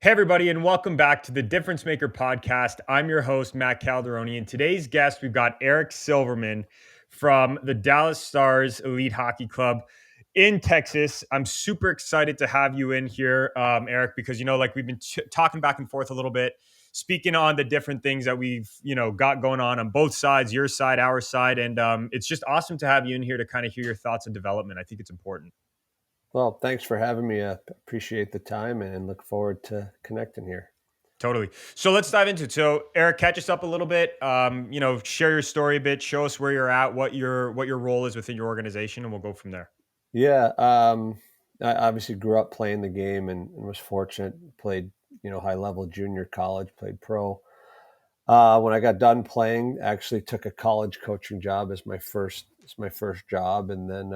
Hey, everybody, and welcome back to the Difference Maker podcast. I'm your host, Matt Calderoni, and today's guest, we've got Eric Silverman from the Dallas Stars Elite Hockey Club in Texas. I'm super excited to have you in here, Eric, because, like we've been talking back and forth a little bit, speaking on the different things that we've, got going on both sides, your side, our side. And it's just awesome to have you in here to kind of hear your thoughts on development. I think it's important. Well, thanks for having me. I appreciate the time and look forward to connecting here. Totally. So let's dive into it. So Eric, catch us up a little bit. Share your story a bit. Show us where you're at, what your role is within your organization, and we'll go from there. Yeah, I obviously grew up playing the game and was fortunate. Played high level junior college, played pro. When I got done playing, actually took a college coaching job as my first job, and then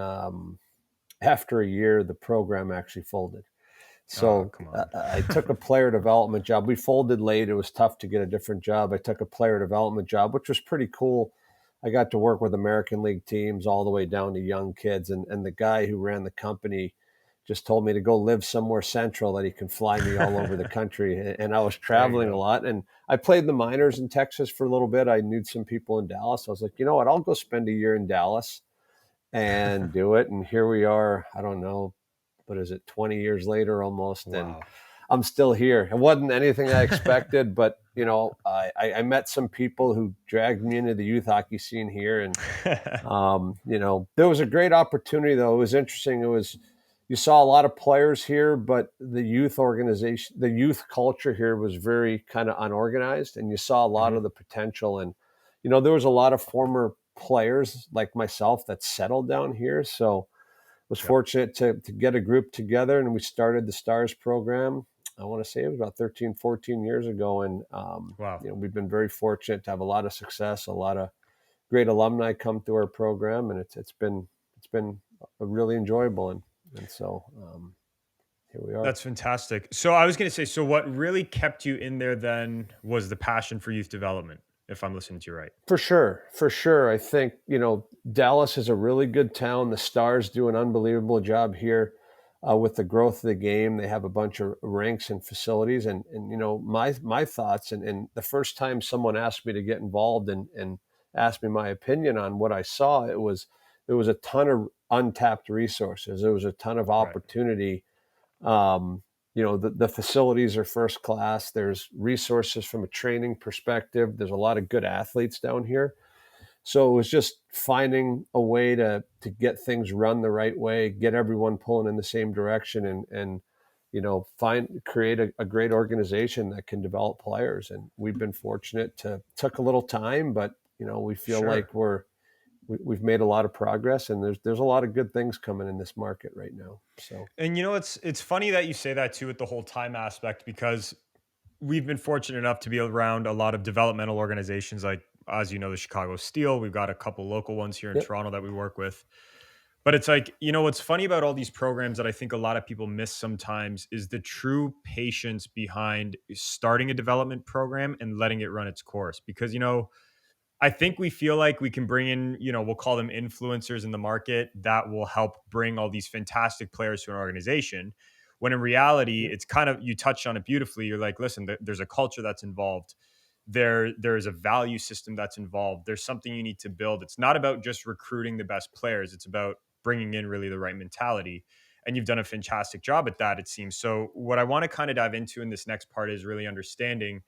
after a year, the program actually folded. Oh, So come on. I took a player development job. We folded late. It was tough to get a different job. I took a player development job, which was pretty cool. I got to work with American League teams all the way down to young kids. And the guy who ran the company just told me to go live somewhere central that he can fly me all over the country. And I was There you traveling a go. lot. And I played the minors in Texas for a little bit. I knew some people in Dallas. I was like, you know what? I'll go spend a year in Dallas and do it. And here we are. I don't know, what is it, 20 years later almost, and Wow. I'm still here. It wasn't anything I expected, but I met some people who dragged me into the youth hockey scene here, and there was a great opportunity though. It was interesting. You saw a lot of players here, but the youth organization, the youth culture here was very kind of unorganized, and you saw a lot Mhm. of the potential. And there was a lot of former players like myself that settled down here, so was Yep. fortunate to get a group together, and we started the Stars program. I want to say it was about 13, 14 years ago. And, Wow. we've been very fortunate to have a lot of success, a lot of great alumni come through our program. And it's been really enjoyable. And so here we are. That's fantastic. So I was going to say, so what really kept you in there then was the passion for youth development, if I'm listening to you right. For sure. For sure. I think, Dallas is a really good town. The Stars do an unbelievable job here with the growth of the game. They have a bunch of rinks and facilities. And my thoughts, and the first time someone asked me to get involved and asked me my opinion on what I saw, there was a ton of untapped resources. There was a ton of Right. opportunity. The facilities are first class. There's resources from a training perspective. There's a lot of good athletes down here. So it was just finding a way to get things run the right way, get everyone pulling in the same direction, and create a great organization that can develop players. And we've been fortunate to took a little time, but we feel Sure. like we've made a lot of progress, and there's a lot of good things coming in this market right now. So And it's funny that you say that too with the whole time aspect because we've been fortunate enough to be around a lot of developmental organizations like, as you know, the Chicago Steel. We've got a couple local ones here in yep, Toronto that we work with. But it's like, what's funny about all these programs that I think a lot of people miss sometimes is the true patience behind starting a development program and letting it run its course. Because, I think we feel like we can bring in, we'll call them influencers in the market that will help bring all these fantastic players to an organization. When in reality, yep, it's kind of, you touched on it beautifully. You're like, listen, there's a culture that's involved. There's a value system that's involved. There's something you need to build. It's not about just recruiting the best players. It's about bringing in really the right mentality. And you've done a fantastic job at that, it seems. So what I want to kind of dive into in this next part is really understanding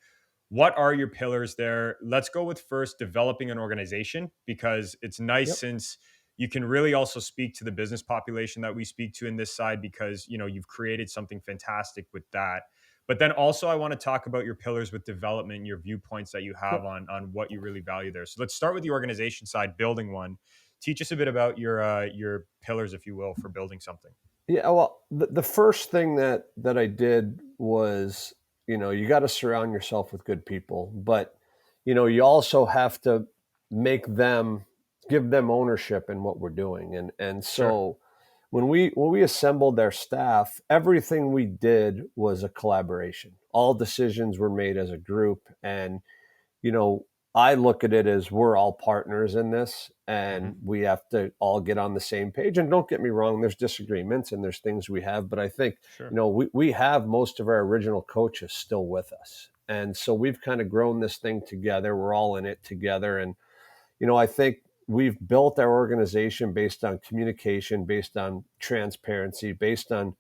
what are your pillars there? Let's go with first developing an organization because it's nice yep. since you can really also speak to the business population that we speak to in this side because you've created something fantastic with that. But then also I want to talk about your pillars with development, your viewpoints that you have Yep. on what you really value there. So let's start with the organization side, building one. Teach us a bit about your pillars, if you will, for building something. Yeah, well, the first thing that I did was, you got to surround yourself with good people, but you also have to make them give them ownership in what we're doing. And Sure. so when we assembled our staff, everything we did was a collaboration. All decisions were made as a group, and you know I look at it as we're all partners in this, Mm-hmm. and we have to all get on the same page. And don't get me wrong, there's disagreements and there's things we have, but I think, Sure. we have most of our original coaches still with us. And so we've kind of grown this thing together. We're all in it together. And, I think we've built our organization based on communication, based on transparency, based on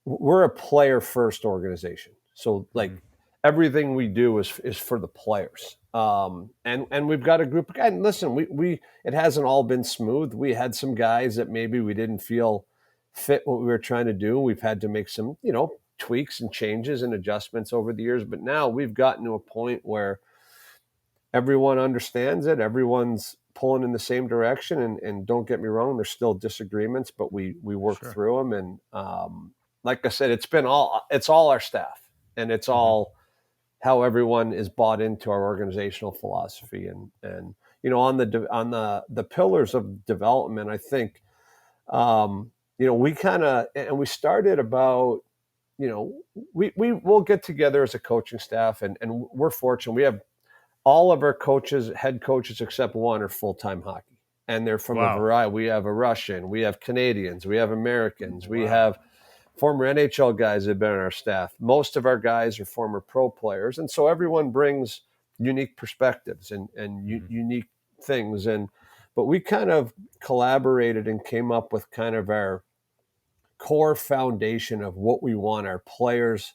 we're a player first organization. So Mm-hmm. like everything we do is for the players. And we've got a group of guys. And listen, we it hasn't all been smooth. We had some guys that maybe we didn't feel fit what we were trying to do. We've had to make some, tweaks and changes and adjustments over the years. But now we've gotten to a point where everyone understands it. Everyone's pulling in the same direction. And don't get me wrong, there's still disagreements, but we work Sure. through them. And like I said, it's all our staff, and it's Mm-hmm. all how everyone is bought into our organizational philosophy. And on the pillars of development, I think we kind of, and we started about, we will get together as a coaching staff, and we're fortunate. We have all of our coaches, head coaches except one, are full-time hockey, and they're from a Wow. variety. We have a Russian, we have Canadians, we have Americans, we Wow. have former NHL guys that have been on our staff. Most of our guys are former pro players, and so everyone brings unique perspectives and Mm-hmm. unique things. But we kind of collaborated and came up with kind of our core foundation of what we want our players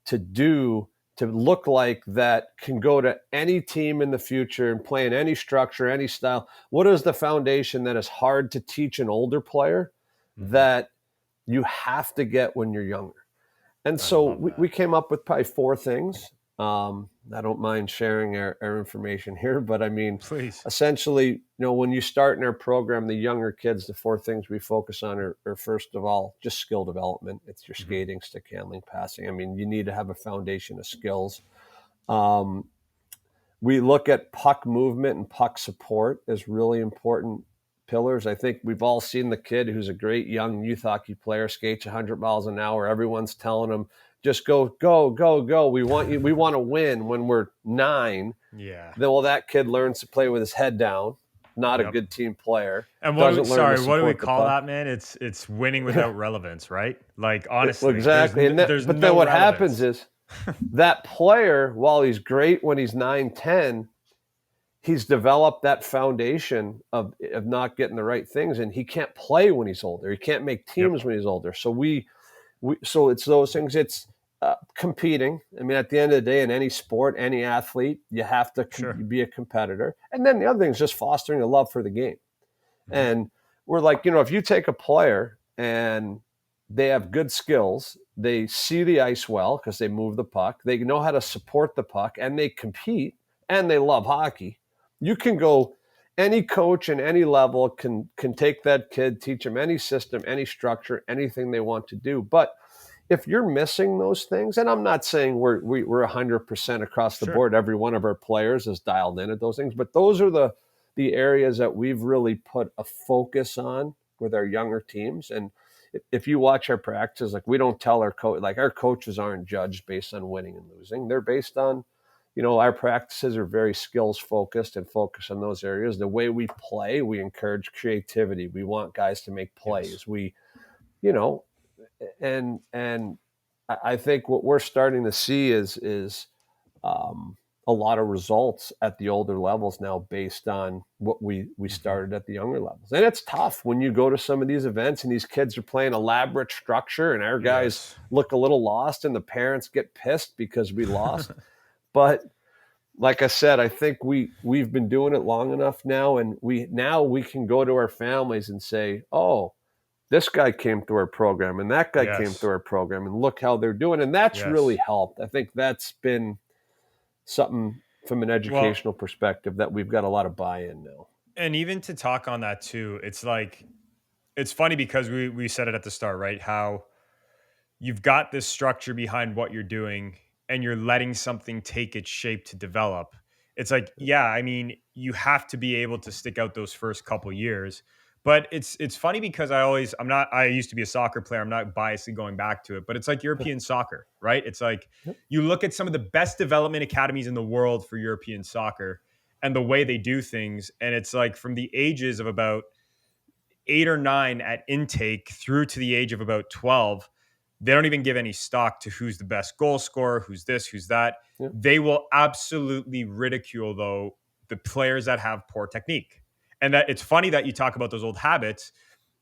to do, to look like, that can go to any team in the future and play in any structure, any style. What is the foundation that is hard to teach an older player Mm-hmm. that you have to get when you're younger? And I so love we that. came up with probably four things. I don't mind sharing our information here, but I mean, Please. essentially, when you start in our program, the younger kids, the four things we focus on are first of all, just skill development. It's your Mm-hmm. skating, stick handling, passing. I mean, you need to have a foundation of skills. Um, we look at puck movement and puck support as really important pillars. I think we've all seen the kid who's a great young youth hockey player, skates 100 miles an hour. Everyone's telling him, just go, go, go, go. We want you. We want to win when we're 9. Yeah. Then, well, that kid learns to play with his head down. Not a Yep. good team player. And Doesn't learn to what do we support the call puck. that, man? It's winning without relevance, right? Like Well, honestly, exactly. there's But then no what happens relevance. is that player, while he's great when he's 9, 10, he's developed that foundation of not getting the right things, and he can't play when he's older. He can't make Yep. teams when he's older. So so it's those things. It's competing. I mean, at the end of the day, in any sport, any athlete, you have to Sure. be a competitor. And then the other thing is just fostering a love for the game. Mm-hmm. And we're like, if you take a player and they have good skills, they see the ice well because they move the puck, they know how to support the puck, and they compete, and they love hockey. You can go, any coach in any level can take that kid, teach them any system, any structure, anything they want to do. But if you're missing those things, and I'm not saying we're 100% across the Sure. board, every one of our players is dialed in at those things, but those are the areas that we've really put a focus on with our younger teams. And if you watch our practices, like, we don't tell our coach, like, our coaches aren't judged based on winning and losing. They're based on, our practices are very skills focused and focus on those areas. The way we play, we encourage creativity. We want guys to make Yes. plays. You know, and I think what we're starting to see is a lot of results at the older levels now, based on what we Mm-hmm. started at the younger levels. And it's tough when you go to some of these events and these kids are playing elaborate structure, and our guys Yes. look a little lost, and the parents get pissed because we lost. But like I said, I think we've been doing it long enough now, and we can go to our families and say, oh, this guy came through our program and that guy came Yes. through our program, and look how they're doing. And that's really Yes. helped. I think that's been something from an Well, educational perspective that we've got a lot of buy-in now. and even to talk on that too, it's like it's funny because we said it at the start, right? How you've got this structure behind what you're doing and you're letting something take its shape to develop. It's like, yeah, I mean, you have to be able to stick out those first couple years. But it's funny because I used to be a soccer player. I'm not biasly going back to it, but it's like European soccer, right? It's like Yep. you look at some of the best development academies in the world for European soccer, and the way they do things. And it's like from the ages of about 8 or 9 at intake through to the age of about 12, they don't even give any stock to who's the best goal scorer, who's this, who's that. Yeah. They will absolutely ridicule, though, the players that have poor technique. And that it's funny that you talk about those old habits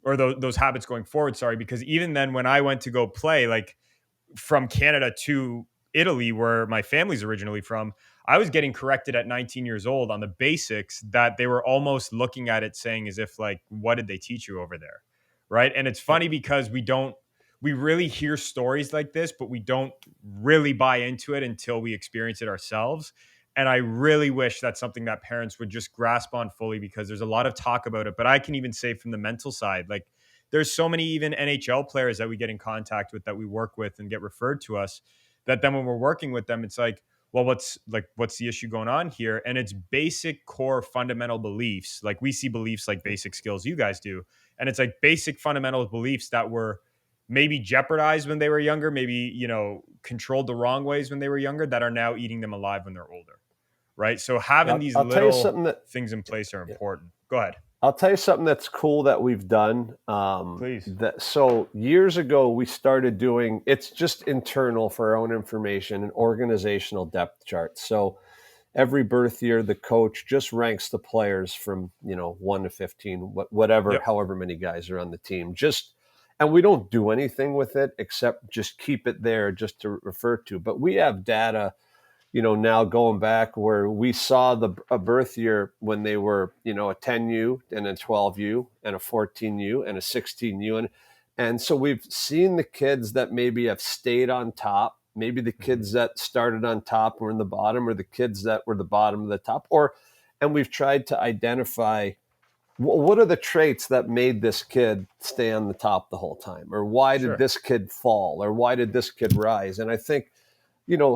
or those habits going forward. Sorry, because even then, when I went to go play, like from Canada to Italy, where my family's originally from, I was getting corrected at 19 years old on the basics that they were almost looking at it saying as if like, what did they teach you over there? Right. And it's Yeah. funny because we really hear stories like this, but we don't really buy into it until we experience it ourselves. And I really wish that's something that parents would just grasp on fully, because there's a lot of talk about it. But I can even say from the mental side, like there's so many even NHL players that we get in contact with, that we work with and get referred to us, that then when we're working with them, it's like, well, what's the issue going on here? And it's basic core fundamental beliefs. Like we see beliefs like basic skills, you guys do. And it's like basic fundamental beliefs that were maybe jeopardized when they were younger, maybe, controlled the wrong ways when they were younger, that are now eating them alive when they're older. Right. So having these I'll tell you little something that things in place are yeah. important. Go ahead. I'll tell you something that's cool that we've done. Please. So years ago, we started doing, it's just internal for our own information, an organizational depth chart. So every birth year, the coach just ranks the players from, 1 to 15, whatever, Yep. however many guys are on the team. And we don't do anything with it except just keep it there just to refer to. But we have data, now going back where we saw a birth year when they were, a 10U and a 12U and a 14U and a 16U. And so we've seen the kids that maybe have stayed on top, maybe the kids that started on top were in the bottom, or the kids that were the bottom of the top, and we've tried to identify what are the traits that made this kid stay on the top the whole time, or why did Sure. this kid fall, or why did this kid rise? And I think,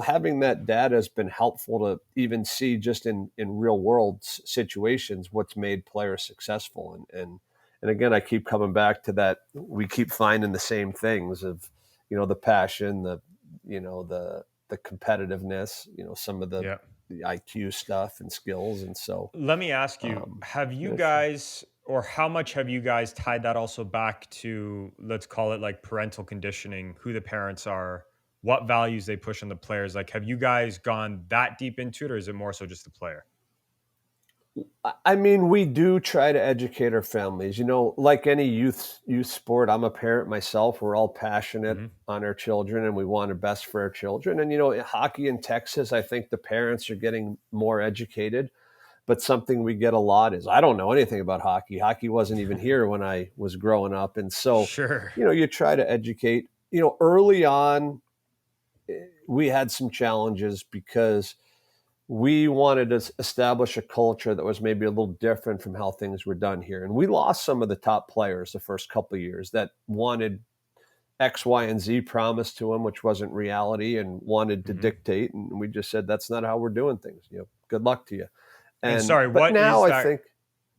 having that data has been helpful to even see just in real world situations what's made players successful. And again, I keep coming back to that. We keep finding the same things of, the passion, the competitiveness, some of the Yeah. IQ stuff and skills. And so, Let me ask you, have you yeah, sure. guys, or how much have you guys tied that also back to, let's call it like parental conditioning, who the parents are, what values they push on the players? Like, have you guys gone that deep into it, or is it more so just the player? I mean, we do try to educate our families. Like any youth sport, I'm a parent myself. We're all passionate Hmm. on our children, and we want the best for our children. And hockey in Texas, I think the parents are getting more educated. But something we get a lot is, I don't know anything about hockey. Hockey wasn't even here when I was growing up, and so Sure. you try to educate. Early on, we had some challenges because we wanted to establish a culture that was maybe a little different from how things were done here. And we lost some of the top players the first couple of years that wanted X, Y, and Z promised to them, which wasn't reality, and wanted to Hmm. dictate. And we just said, that's not how we're doing things. Good luck to you. And sorry, But now I think,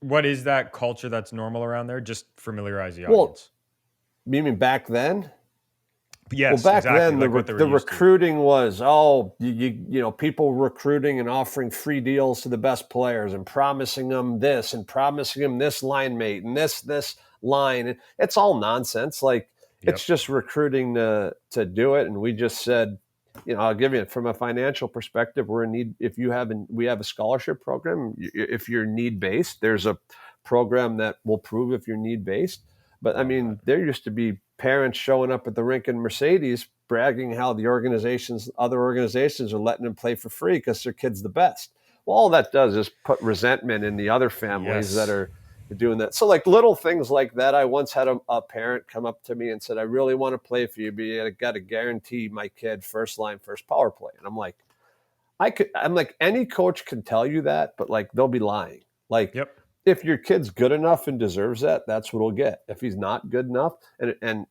what is that culture that's normal around there? Just familiarize the well, audience. you mean back then? Well, Yes, back exactly. then Like what they were the used to. recruiting was, people recruiting and offering free deals to the best players and promising them this and promising them this line mate and this line. It's all nonsense. Like, Yep. it's just recruiting to do it. And we just said, I'll give you, from a financial perspective, we're in need. If we have a scholarship program. If you're need based, there's a program that will prove if you're need based. But I Love that. mean, there used to be parents showing up at the rink in Mercedes bragging how other organizations are letting them play for free because their kid's the best. Well, all that does is put resentment in the other families that Yes. are doing that. So, like, little things like that. I once had a parent come up to me and said, I really want to play for you, but you got to guarantee my kid first line, first power play. And I'm like, I'm like, any coach can tell you that, but like, they'll be lying. Like, Yep. if your kid's good enough and deserves that, that's what he'll get. If he's not good enough, and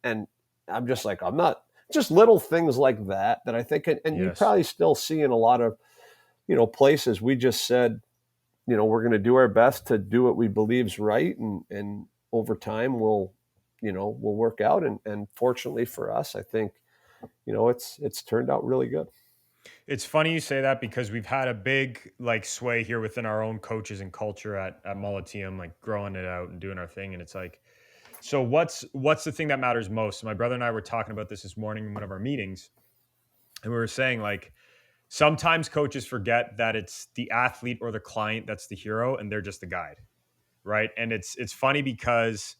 I'm just like, I'm not, just little things like that I think, and you Yes. probably still see in a lot of places. We just said, we're going to do our best to do what we believe's right, and over time we'll work out, and fortunately for us, I think it's turned out really good. It's funny you say that because we've had a big like sway here within our own coaches and culture at Molliteum, like growing it out and doing our thing. And it's like, so what's the thing that matters most? So my brother and I were talking about this morning in one of our meetings, and we were saying like sometimes coaches forget that it's the athlete or the client that's the hero, and they're just the guide, right? And it's funny because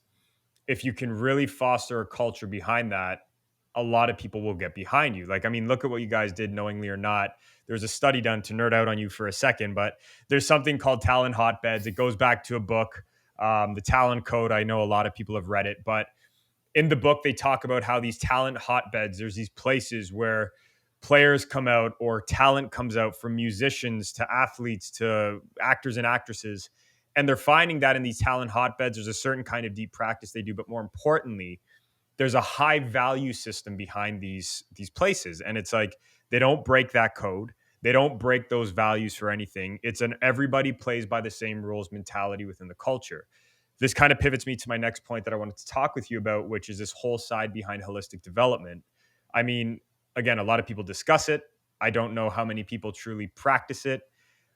if you can really foster a culture behind that, a lot of people will get behind you. Like, I mean, look at what you guys did, knowingly or not. There's a study done to nerd out on you for a second, but there's something called talent hotbeds. It goes back to a book, the Talent Code. I know a lot of people have read it, but in the book, they talk about how these talent hotbeds, there's these places where players come out or talent comes out from musicians to athletes to actors and actresses. And they're finding that in these talent hotbeds, there's a certain kind of deep practice they do. But more importantly, there's a high value system behind these places. And it's like they don't break that code. They don't break those values for anything. It's an everybody plays by the same rules mentality within the culture. This kind of pivots me to my next point that I wanted to talk with you about, which is this whole side behind holistic development. I mean, again, a lot of people discuss it. I don't know how many people truly practice it.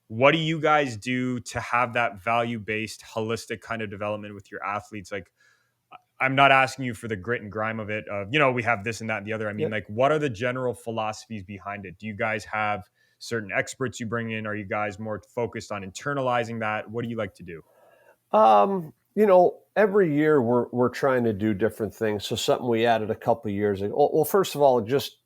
What do you guys do to have that value based, holistic kind of development with your athletes? Like, I'm not asking you for the grit and grime of it, of, we have this and that and the other. I mean, Yeah. like, what are the general philosophies behind it? Do you guys have certain experts you bring in? Are you guys more focused on internalizing that? What do you like to do? Every year we're trying to do different things. So something we added a couple of years ago. Well, first of all, just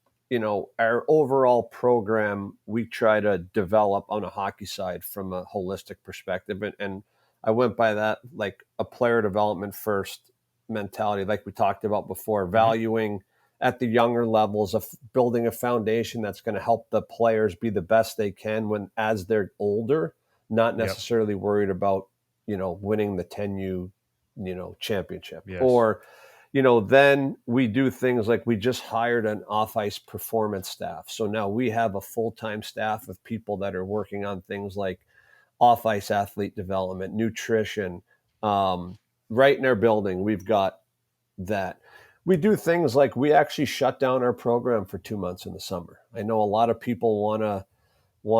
our overall program we try to develop on a hockey side from a holistic perspective, and I went by that like a player development first mentality, like we talked about before, Hmm. valuing at the younger levels of building a foundation that's going to help the players be the best they can when as they're older, not Yep. necessarily worried about winning the 10U, championship. Yes. Or, then we do things like we just hired an off ice performance staff. So now we have a full time staff of people that are working on things like off ice athlete development, nutrition. Right in our building, we've got that. We do things like we actually shut down our program for 2 months in the summer. I know a lot of people want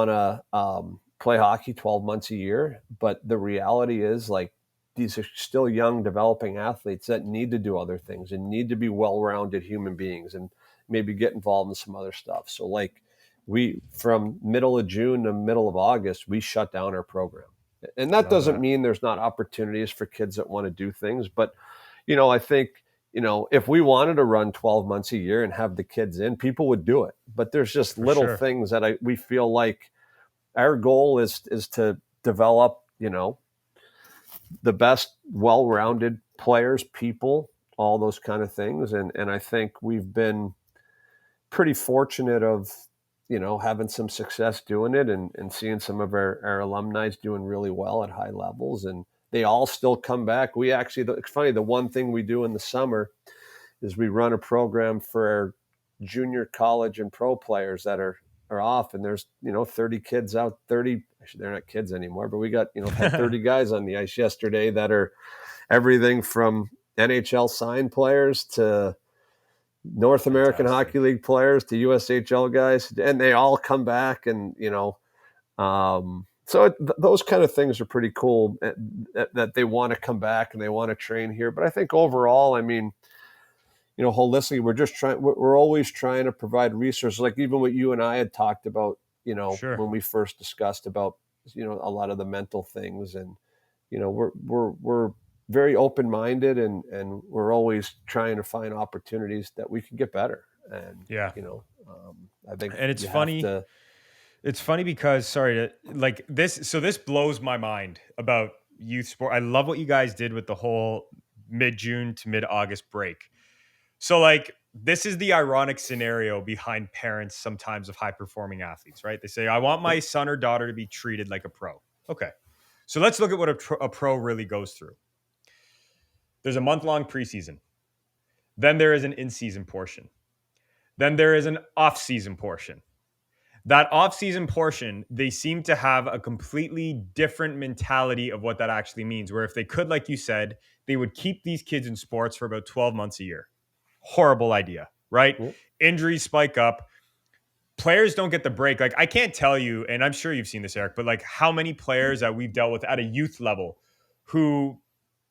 to play hockey 12 months a year, but the reality is like these are still young developing athletes that need to do other things and need to be well-rounded human beings and maybe get involved in some other stuff. So like we from middle of June to middle of August, we shut down our program. And that Love doesn't that. mean there's not opportunities for kids that want to do things, but I think if we wanted to run 12 months a year and have the kids in, people would do it. But there's just For little sure. things that we feel like our goal is to develop, the best well-rounded players, people, all those kind of things. And I think we've been pretty fortunate of, having some success doing it and seeing some of our alumni doing really well at high levels. And they all still come back. We actually, it's funny, the one thing we do in the summer is we run a program for our junior college and pro players that are off, and there's 30 kids out, 30, actually they're not kids anymore, but we got had 30 guys on the ice yesterday that are everything from NHL signed players to North American Hockey Fantastic. League players to USHL guys, and they all come back. And those kind of things are pretty cool, that they want to come back and they want to train here. But I think overall, I mean, holistically, we're always trying to provide resources. Like even what you and I had talked about, Sure. when we first discussed about, a lot of the mental things. And, we're very open-minded, and we're always trying to find opportunities that we can get better. And, Yeah. I think And it's you have funny. to. It's funny because sorry to like this. So this blows my mind about youth sport. I love what you guys did with the whole mid June to mid August break. So like this is the ironic scenario behind parents sometimes of high performing athletes, right? They say, I want my son or daughter to be treated like a pro. Okay. So let's look at what a pro really goes through. There's a month long preseason. Then there is an in season portion. Then there is an off season portion. That off-season portion, they seem to have a completely different mentality of what that actually means. Where if they could, like you said, they would keep these kids in sports for about 12 months a year. Horrible idea, right? Yep. Injuries spike up. players don't get the break. Like I can't tell you, and I'm sure you've seen this, Eric, but like how many players that we've dealt with at a youth level who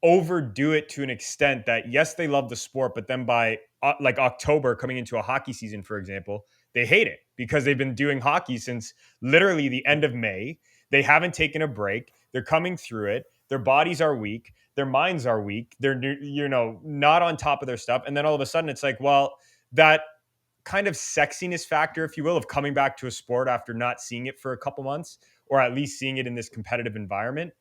overdo it to an extent that yes, they love the sport, but then by like October coming into a hockey season, for example, they hate it because they've been doing hockey since literally the end of May. They haven't taken a break. They're coming through it. Their bodies are weak. Their minds are weak. They're, not on top of their stuff. And then all of a sudden it's like, well, that kind of sexiness factor, if you will, of coming back to a sport after not seeing it for a couple months, or at least seeing it in this competitive environment,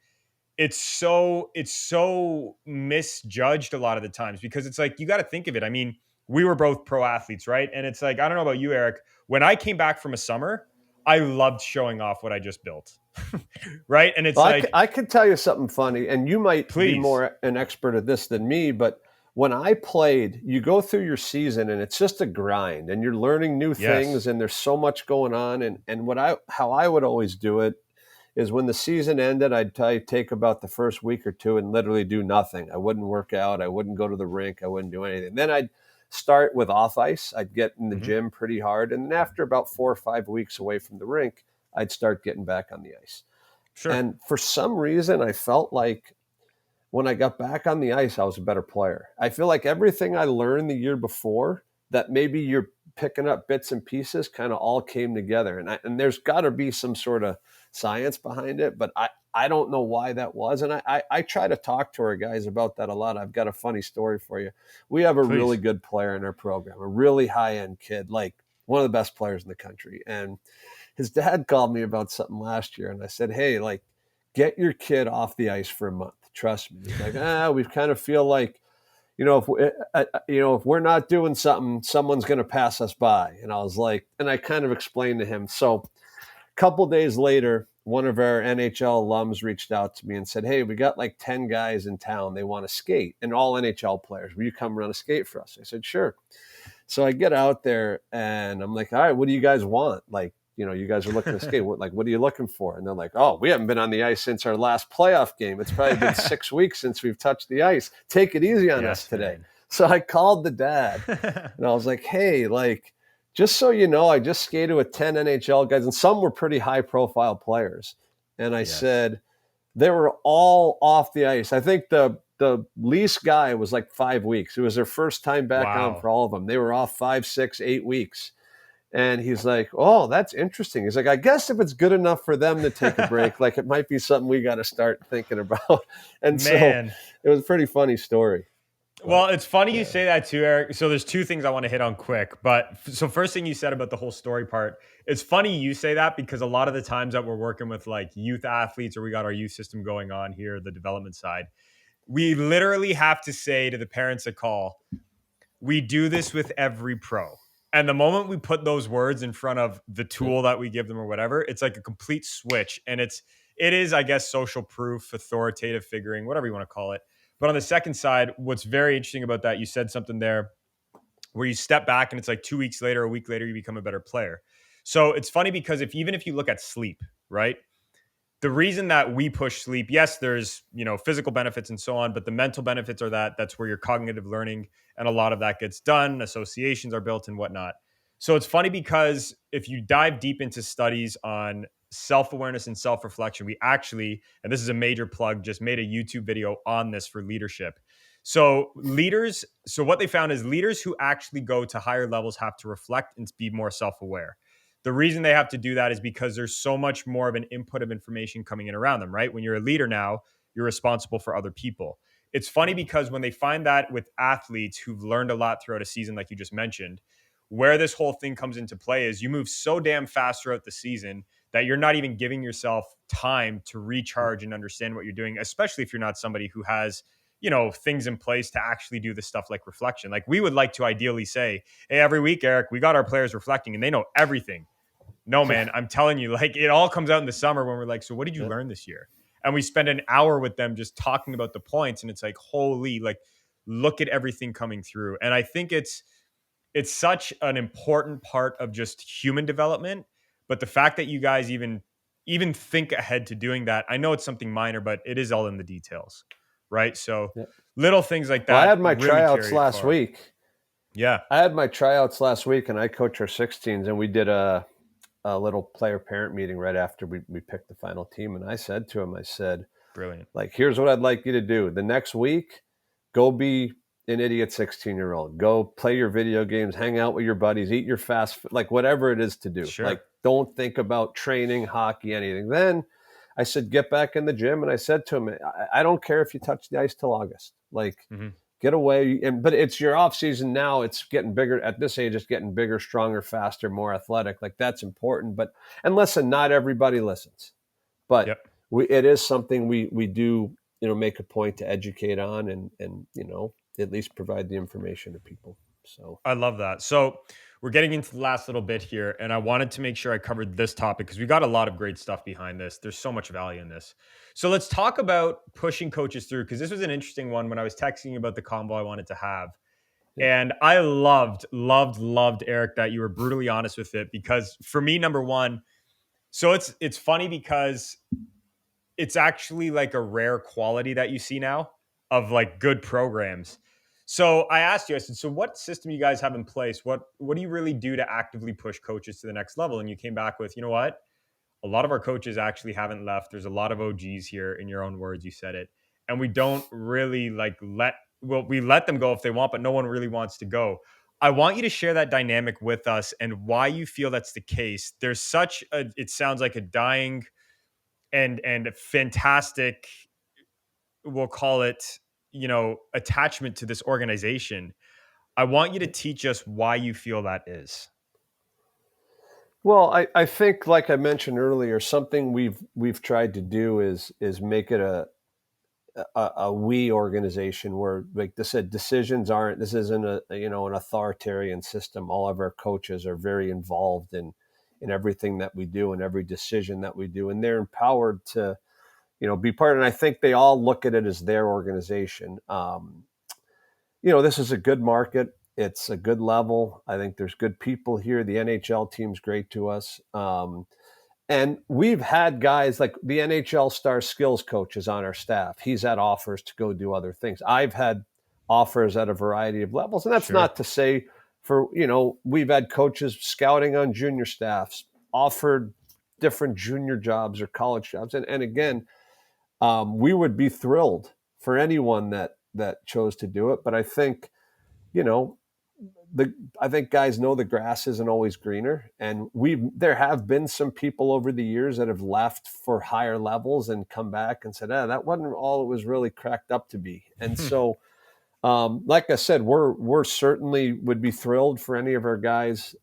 it's so misjudged a lot of the times, because it's like, you got to think of it. I mean, we were both pro athletes, right? And it's like, I don't know about you, Eric, when I came back from a summer, I loved showing off what I just built. Right? And it's Well, like, I could tell you something funny, and you might be please. more an expert at this than me, but when I played, you go through your season and it's just a grind and you're learning new things Yes. and there's so much going on. And how I would always do it is when the season ended, I'd take about the first week or two and literally do nothing. I wouldn't work out. I wouldn't go to the rink. I wouldn't do anything. Then I'd start with off ice. I'd get in the Mm-hmm. gym pretty hard. And then after about 4 or 5 weeks away from the rink, I'd start getting back on the ice. Sure. And for some reason, I felt like when I got back on the ice, I was a better player. I feel like everything I learned the year before, that maybe you're picking up bits and pieces, kind of all came together. And there's got to be some sort of science behind it, but I don't know why that was. And I try to talk to our guys about that a lot. I've got a funny story for you. We have a really Please. good player in our program, a really high end kid, like one of the best players in the country. And his dad called me about something last year, and I said, hey, like, get your kid off the ice for a month. Trust me. He's like, we kind of feel like, if we're not doing something, someone's going to pass us by. And I was like, and I kind of explained to him. So a couple days later, one of our NHL alums reached out to me and said, hey, we got like 10 guys in town. They want to skate, and all NHL players. Will you come run a skate for us? I said, sure. So I get out there and I'm like, all right, what do you guys want? Like, you guys are looking to skate. What are you looking for? And they're like, oh, we haven't been on the ice since our last playoff game. It's probably been 6 weeks since we've touched the ice. Take it easy on us Yes, today. man. So I called the dad and I was like, hey, like, just so you know, I just skated with 10 NHL guys, and some were pretty high profile players. And I Yes. said, they were all off the ice. I think the least guy was like 5 weeks. It was their first time back on Wow. for all of them. They were off 5, 6, 8 weeks. And he's like, oh, that's interesting. He's like, I guess if it's good enough for them to take a break, like it might be something we got to start thinking about. And so Man. it was a pretty funny story. Well, it's funny you say that too, Eric. So there's two things I want to hit on quick. But so first thing you said about the whole story part, it's funny you say that, because a lot of the times that we're working with like youth athletes, or we got our youth system going on here, the development side, we literally have to say to the parents that call, we do this with every pro. And the moment we put those words in front of the tool that we give them or whatever, it's like a complete switch. And it is, I guess, social proof, authoritative figuring, whatever you want to call it. But on the second side, what's very interesting about that, you said something there where you step back and it's like 2 weeks later, a week later, you become a better player. So it's funny because even if you look at sleep, right? The reason that we push sleep, yes, there's, physical benefits and so on, but the mental benefits are that's where your cognitive learning and a lot of that gets done. Associations are built and whatnot. So it's funny because if you dive deep into studies on self-awareness and self-reflection, we actually, and this is a major plug, just made a YouTube video on this for leadership. So what they found is leaders who actually go to higher levels have to reflect and be more self-aware. The reason they have to do that is because there's so much more of an input of information coming in around them, right? When you're a leader now, you're responsible for other people. It's funny because when they find that with athletes who've learned a lot throughout a season, like you just mentioned, where this whole thing comes into play is you move so damn fast throughout the season that you're not even giving yourself time to recharge and understand what you're doing, especially if you're not somebody who has, things in place to actually do this stuff like reflection. Like we would like to ideally say, hey, every week, Eric, we got our players reflecting and they know everything. No, man, I'm telling you, like it all comes out in the summer when we're like, so what did you learn this year? And we spend an hour with them just talking about the points. And it's like, holy, like, look at everything coming through. And I think it's such an important part of just human development. But the fact that you guys even think ahead to doing that, I know it's something minor, but it is all in the details. Right. So little things like Well, I that had my really tryouts carry it last far. week. Yeah. I had my tryouts last week, and I coach our 16s, and we did a a little player parent meeting right after we picked the final team. And I said to him, I said, Brilliant. like, here's what I'd like you to do. The next week, go be an idiot 16-year-old. Go play your video games, hang out with your buddies, eat your fast food, like whatever it is to do. Like, Sure. don't think about training, hockey, anything. Then I said, get back in the gym. And I said to him, I don't care if you touch the ice till August. Like, Mm-hmm. get away. But it's your off season now. It's getting bigger at this age. It's getting bigger, stronger, faster, more athletic. Like, that's important. And listen, not everybody listens, but Yep. it is something we do, make a point to educate on and, at least provide the information to people. So, I love that. So we're getting into the last little bit here, and I wanted to make sure I covered this topic because we got a lot of great stuff behind this. There's so much value in this. So let's talk about pushing coaches through because this was an interesting one when I was texting you about the convo I wanted to have. yeah. And I loved, Eric, that you were brutally honest with it because for me, number one, so it's funny because it's actually like a rare quality that you see now of like good programs. So I asked you, I said, so what system you guys have in place? What do you really do to actively push coaches to the next level? And you came back with, you know what? A lot of our coaches actually haven't left. There's a lot of OGs here, in your own words, you said it. And we don't really we let them go if they want, but no one really wants to go. I want you to share that dynamic with us and why you feel that's the case. There's such a, it sounds like a dying and fantastic, we'll call it, attachment to this organization. I want you to teach us why you feel that is. Well, I think, like I mentioned earlier, something we've tried to do is make it a we organization where, like I said, decisions aren't. This isn't an authoritarian system. All of our coaches are very involved in everything that we do and every decision that we do, and they're empowered to be part. And I think they all look at it as their organization. This is a good market. It's a good level. I think there's good people here. The NHL team's great to us. And we've had guys like the NHL star skills coaches on our staff. He's had offers to go do other things. I've had offers at a variety of levels. And that's Sure. not to say we've had coaches scouting on junior staffs, offered different junior jobs or college jobs. And again, we would be thrilled for anyone that chose to do it. But I think, you know, I think guys know the grass isn't always greener, and there have been some people over the years that have left for higher levels and come back and said, that wasn't all it was really cracked up to be. And so, like I said, we're certainly would be thrilled for any of our guys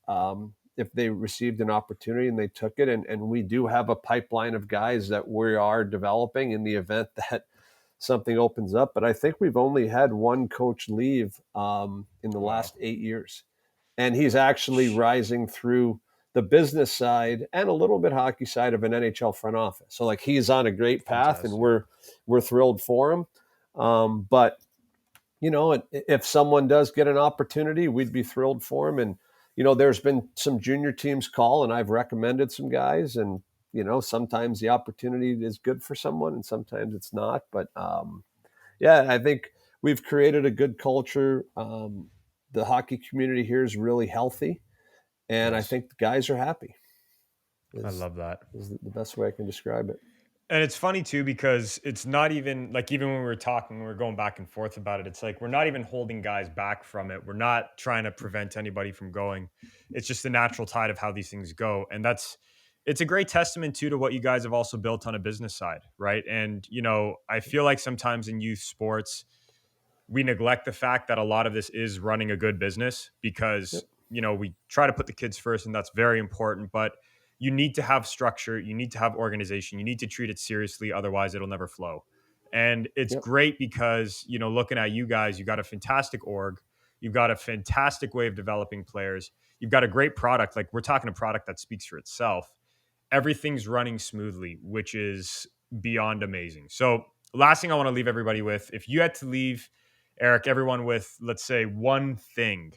if they received an opportunity and they took it. And we do have a pipeline of guys that we are developing in the event that something opens up. But I think we've only had one coach leave in the Wow. last 8 years. And he's actually rising through the business side and a little bit hockey side of an NHL front office. So like he's on a great path and Fantastic. we're thrilled for him. But if someone does get an opportunity, we'd be thrilled for him. And, there's been some junior teams call and I've recommended some guys and, sometimes the opportunity is good for someone and sometimes it's not. But I think we've created a good culture. The hockey community here is really healthy. And I Nice. think the guys are happy I is, love that. is the best way I can describe it. And it's funny too because it's not even like even when we were talking, we were going back and forth about it. It's like we're not even holding guys back from it. We're not trying to prevent anybody from going. It's just the natural tide of how these things go. And it's a great testament too to what you guys have also built on a business side, right? And I feel like sometimes in youth sports, we neglect the fact that a lot of this is running a good business because Yep. we try to put the kids first and that's very important, but you need to have structure, you need to have organization, you need to treat it seriously, otherwise it'll never flow. And it's Yep. great because looking at you guys, you got a fantastic org, you've got a fantastic way of developing players, you've got a great product. Like we're talking a product that speaks for itself. Everything's running smoothly, which is beyond amazing. So last thing I want to leave everybody with, if you had to leave, Eric, everyone with, let's say, one thing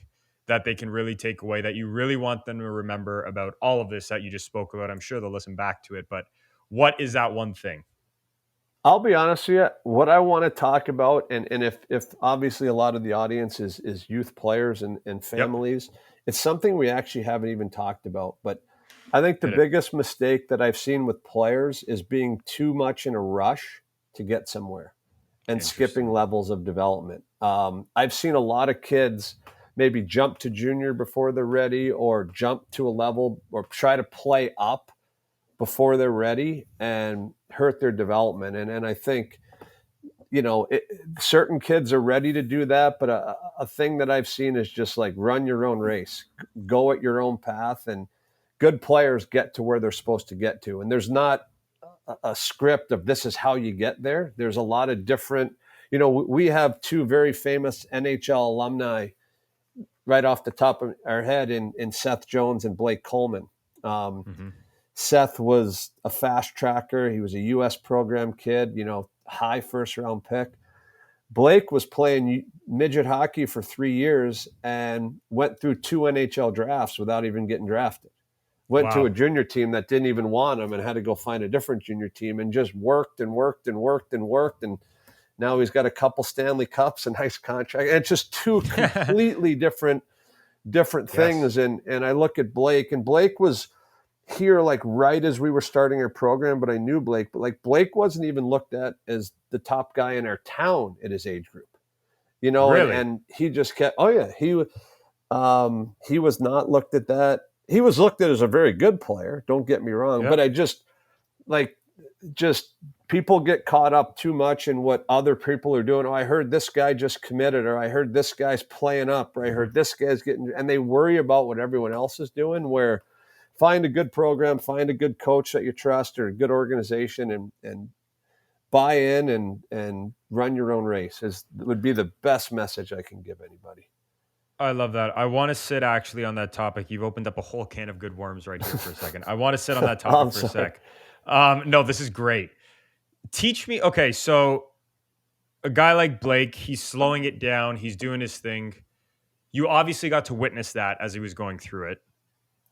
that they can really take away that you really want them to remember about all of this that you just spoke about. I'm sure they'll listen back to it, but what is that one thing? I'll be honest with you. What I want to talk about, and if obviously a lot of the audience is youth players and Yep. families, it's something we actually haven't even talked about. But I think the Hit it. biggest mistake that I've seen with players is being too much in a rush to get somewhere and skipping Interesting. levels of development. I've seen a lot of kids maybe jump to junior before they're ready, or jump to a level, or try to play up before they're ready and hurt their development. And I think, certain kids are ready to do that, but a thing that I've seen is just like run your own race, go at your own path, and good players get to where they're supposed to get to. And there's not a script of this is how you get there. There's a lot of different, we have two very famous NHL alumni right off the top of our head in Seth Jones and Blake Coleman. Hmm. Seth was a fast tracker. He was a U.S. program kid, high first round pick. Blake was playing midget hockey for 3 years and went through 2 NHL drafts without even getting drafted. Went to a Wow. junior team that didn't even want him and had to go find a different junior team, and just worked and worked and worked and worked. And now he's got a couple Stanley Cups, a nice contract. And it's just two completely different Yes. things. And I look at Blake, and Blake was here like right as we were starting our program, but I knew Blake. But like, Blake wasn't even looked at as the top guy in our town at his age group, and Really? he just kept. Oh yeah, he was not looked at that. He was looked at as a very good player. Don't get me wrong, but Yep. I just like just people get caught up too much in what other people are doing. Oh, I heard this guy just committed, or I heard this guy's playing up, or I Hmm. heard this guy's getting, and they worry about what everyone else is doing. Where find a good program, find a good coach that you trust, or a good organization, and buy in and run your own race would be the best message I can give anybody. I love that. I want to sit actually on that topic. You've opened up a whole can of good worms right here for a second. I want to sit on that topic I'm for a sorry. sec. No, this is great. Teach me. Okay, so a guy like Blake, he's slowing it down. He's doing his thing. You obviously got to witness that as he was going through it.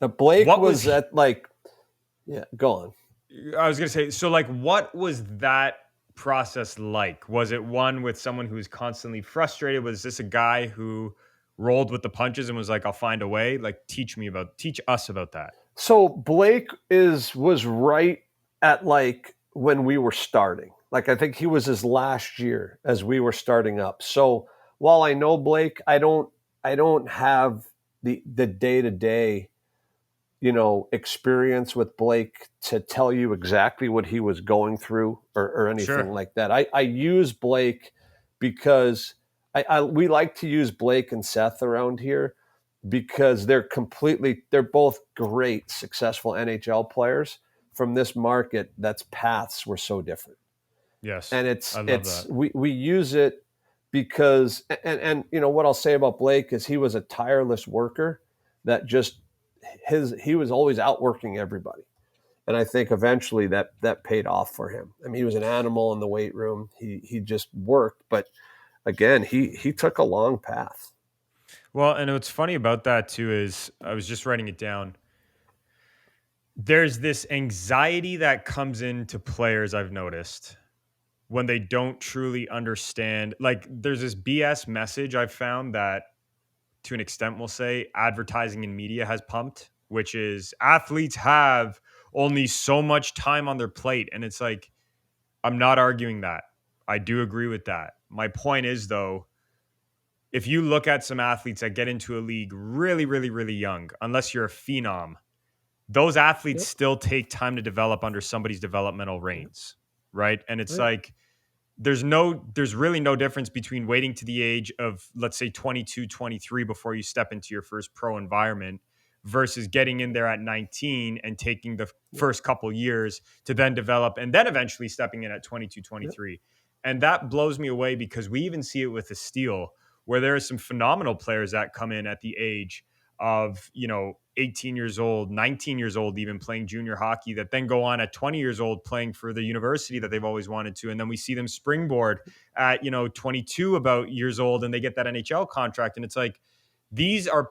Now, Blake What was was he, at like, yeah, go on. I was going to say, so like, what was that process like? Was it one with someone who was constantly frustrated? Was this a guy who rolled with the punches and was like, I'll find a way? Like, teach us about that. So Blake was right at like when we were starting. Like, I think he was his last year as we were starting up. So while I know Blake, I don't have the day-to-day, experience with Blake to tell you exactly what he was going through, or anything Sure. like that. I use Blake because we like to use Blake and Seth around here because they're both great, successful NHL players from this market that's paths were so different. Yes. And I love that. we use it because, and what I'll say about Blake is he was a tireless worker that just he was always outworking everybody. And I think eventually that paid off for him. I mean, he was an animal in the weight room. He just worked, but again, he took a long path. Well, and what's funny about that too is I was just writing it down. There's this anxiety that comes into players, I've noticed, when they don't truly understand. Like, there's this BS message I've found that, to an extent, we'll say, advertising and media has pumped, which is athletes have only so much time on their plate. And it's like, I'm not arguing that. I do agree with that. My point is, though, if you look at some athletes that get into a league really, really, really young, unless you're a phenom, those athletes Yep. still take time to develop under somebody's developmental Yep. reins, right? And it's Right. like there's really no difference between waiting to the age of, let's say, 22, 23 before you step into your first pro environment versus getting in there at 19 and taking the Yep. first couple years to then develop and then eventually stepping in at 22, Yep. 23. And that blows me away because we even see it with the steel where there are some phenomenal players that come in at the age of, 18 years old, 19 years old, even playing junior hockey, that then go on at 20 years old playing for the university that they've always wanted to. And then we see them springboard at, 22 about years old and they get that NHL contract. And it's like, these are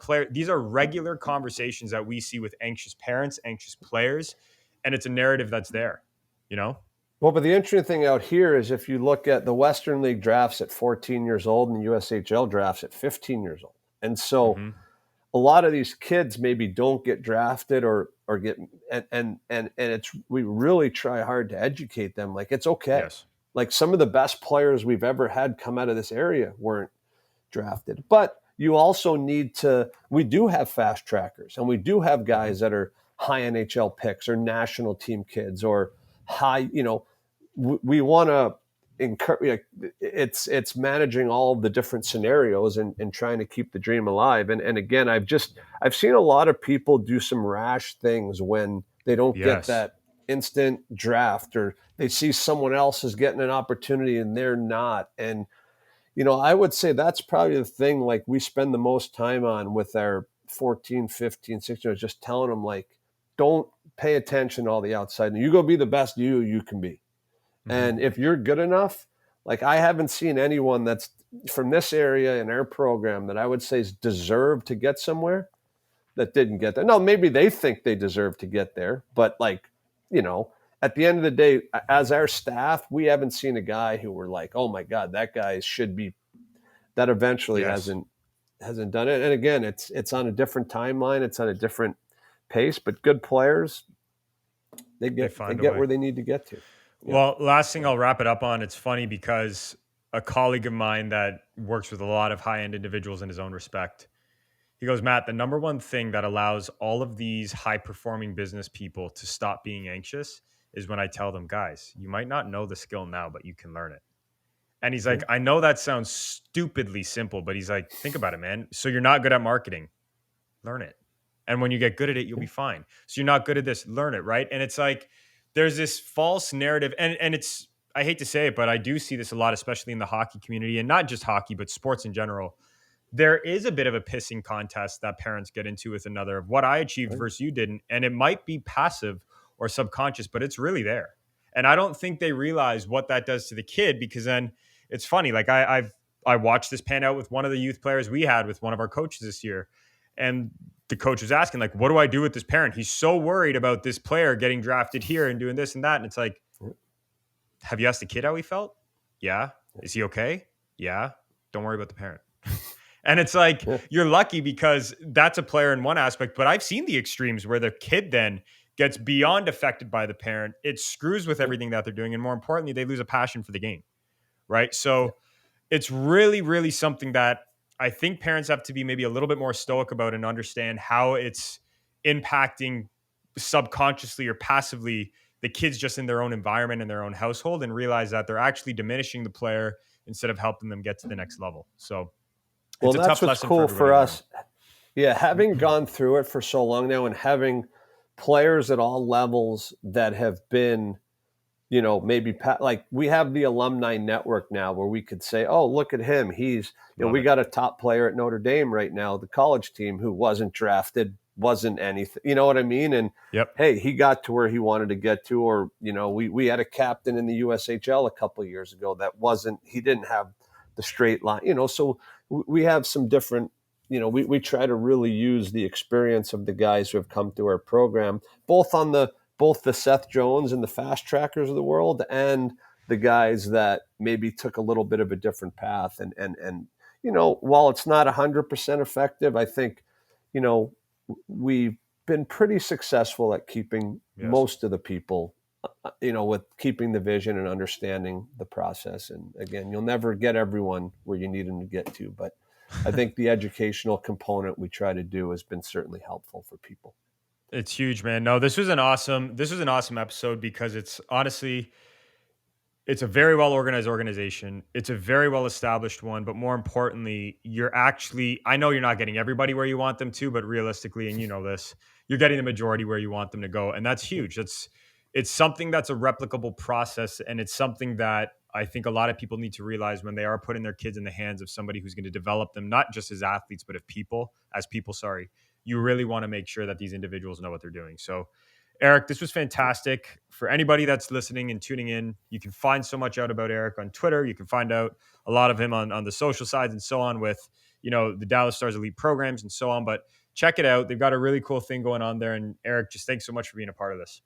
regular conversations that we see with anxious parents, anxious players. And it's a narrative that's there, you know? Well, but the interesting thing out here is if you look at the Western League drafts at 14 years old and the USHL drafts at 15 years old. And so Mm-hmm. a lot of these kids maybe don't get drafted or get, and it's, we really try hard to educate them. Like, it's okay. Yes. Like, some of the best players we've ever had come out of this area weren't drafted. But you also need to, we do have fast trackers, and we do have guys that are high NHL picks or national team kids or high, we want to encourage, it's managing all the different scenarios and trying to keep the dream alive. And again, I've seen a lot of people do some rash things when they don't get Yes. that instant draft, or they see someone else is getting an opportunity and they're not. And I would say that's probably the thing, like, we spend the most time on with our 14, 15, 16, just telling them, like, don't pay attention to all the outside. You go be the best you can be. And if you're good enough, like, I haven't seen anyone that's from this area in our program that I would say is deserved to get somewhere that didn't get there. No, maybe they think they deserve to get there, but, like, at the end of the day, as our staff, we haven't seen a guy who we're like, oh my God, that guy should be, that eventually Yes. hasn't done it. And again, it's on a different timeline, it's on a different pace, but good players, they get where they need to get to. Yeah. Well, last thing I'll wrap it up on, it's funny because a colleague of mine that works with a lot of high-end individuals in his own respect, he goes, Matt, the number one thing that allows all of these high-performing business people to stop being anxious is when I tell them, guys, you might not know the skill now, but you can learn it. And he's like, I know that sounds stupidly simple, but he's like, think about it, man. So you're not good at marketing, learn it. And when you get good at it, you'll be fine. So you're not good at this, learn it, right? And it's like, there's this false narrative, and it's, I hate to say it, but I do see this a lot, especially in the hockey community, and not just hockey, but sports in general. There is a bit of a pissing contest that parents get into with another of what I achieved versus you didn't. And it might be passive or subconscious, but it's really there. And I don't think they realize what that does to the kid, because then it's funny. Like, I watched this pan out with one of the youth players we had with one of our coaches this year. And the coach was asking, like, what do I do with this parent? He's so worried about this player getting drafted here and doing this and that. And it's like, have you asked the kid how he felt? Yeah. Is he okay? Yeah. Don't worry about the parent. And it's like, you're lucky because that's a player in one aspect, but I've seen the extremes where the kid then gets beyond affected by the parent. It screws with everything that they're doing. And more importantly, they lose a passion for the game. Right. So it's really, really something that I think parents have to be maybe a little bit more stoic about and understand how it's impacting subconsciously or passively the kids just in their own environment and their own household, and realize that they're actually diminishing the player instead of helping them get to the next level. So Well, it's a that's tough what's lesson for cool everybody for to us. Yeah, having gone through it for so long now, and having players at all levels that have been, maybe like, we have the alumni network now where we could say, oh, look at him. He's, we got a top player at Notre Dame right now, the college team, who wasn't drafted, wasn't anything, you know what I mean? And hey, he got to where he wanted to get to. Or, we had a captain in the USHL a couple of years ago that he didn't have the straight line, so we have some different, we try to really use the experience of the guys who have come through our program, both the Seth Jones and the fast trackers of the world, and the guys that maybe took a little bit of a different path. And while it's not 100% effective, I think, we've been pretty successful at keeping most of the people, with keeping the vision and understanding the process. And again, you'll never get everyone where you need them to get to, but I think the educational component we try to do has been certainly helpful for people. It's huge, man. No, this was an awesome episode, because it's honestly, it's a very well organized organization. It's a very well established one, but more importantly, I know you're not getting everybody where you want them to, but realistically, and you know this, you're getting the majority where you want them to go. And that's huge. It's something that's a replicable process. And it's something that I think a lot of people need to realize when they are putting their kids in the hands of somebody who's going to develop them, not just as athletes, but as people, sorry. You really want to make sure that these individuals know what they're doing. So, Eric, this was fantastic. For anybody that's listening and tuning in, you can find so much out about Eric on Twitter. You can find out a lot of him on the social sides and so on with, the Dallas Stars Elite programs and so on. But check it out. They've got a really cool thing going on there. And Eric, just thanks so much for being a part of this.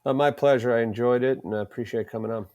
My pleasure. I enjoyed it, and I appreciate coming on.